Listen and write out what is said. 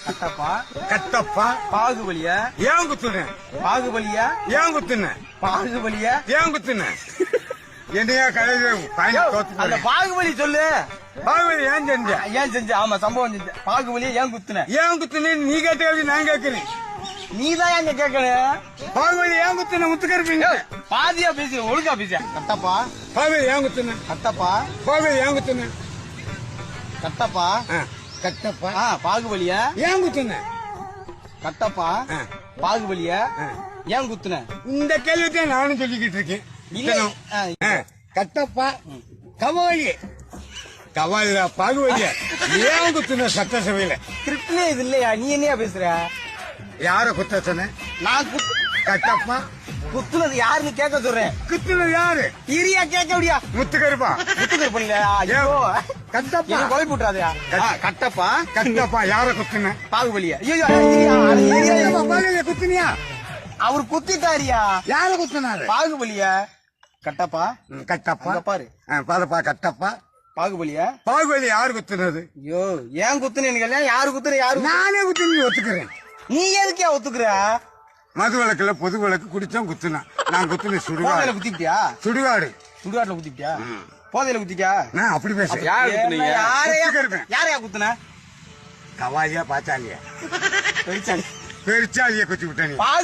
கட்டப்பா கட்டப்பா பாகுபலியா ஏன் குத்துனேன் பாகுபலியா ஏன் குத்துனேன் பாகுபலியா ஏன் குத்துனேன் என்னையா கலையில அந்த பாகுபலி சொல்லு. பாகுபலி ஏன் செஞ்ச ஏன் செஞ்ச? ஆமா சம்பவம் செஞ்ச. பாகுபலியா ஏன் குத்துன? ஏன் குத்துனேன் நீ கேட்ட நான் கேட்கிறேன். நீதான் எங்க கேட்கணும். பாகுபலி ஏன் குத்துன முத்துக்கருப்பீங்க பாதியா பேசு, ஒழுங்கா பேச. கட்டப்பா பாகுபலி ஏன் குத்துன கட்டப்பா பாகுபலி ஏன் குத்துன கட்டப்பா கட்டப்பா பாகுபலியா ஏன் குத்துன கட்டப்பா பாகுபலியா ஏன் குத்துன? இந்த கேள்வித்தான் நானும் சொல்லிக்கிட்டு இருக்கேன். கட்டப்பா கவாலி கவாலியா பாகுபலியா ஏன் குத்துன சட்டசபையில? கிரிப்ட்னே இது இல்லையா? நீ என்னையா பேசுற? யார குத்த சொன்ன? நான் கட்டப்பா குத்துனது யாருன்னு கேட்க சொல்றேன். குத்துனது யாரு? இரியா கேட்க முடியா? முத்துக்கருப்பா முத்துக்கருப்பா இல்லையா? ஐயோ கட்டப்பா கொலை போட்டுறாதயா? கட்டப்பா கட்டப்பா யார குத்துன? பாகுபலியா? பாகுபலியா குத்துனியா? அவர் குத்திட்டாரியா? யார குத்துனாரு? பாகுபலியா? கட்டப்பா கட்டப்பா பாரு பாருப்பா கட்டப்பா பாகுபலியா? பாகுபலி யாரு குத்துனது? ஐயோ ஏன் குத்துனீங்க? யாரு குத்துற? யாரு? நானே குத்துனு ஒத்துக்கிறேன். நீ எதுக்கே ஒத்துக்குற? மது விளக்குல பொது விளக்கு குடிச்சோம் குத்துனா நான் குத்துன சுடுகாடு. குத்திட்டியா? சுடுகாடு சுடுகாட்டுல குத்திட்டியா? போதையில குத்திட்டியா? நான் அப்படி பேசுறேன். யாரையா குத்துன? கவாலியா பாச்சாலியா பெருச்சாலி பெருச்சாலியா குத்தி விட்டேன்.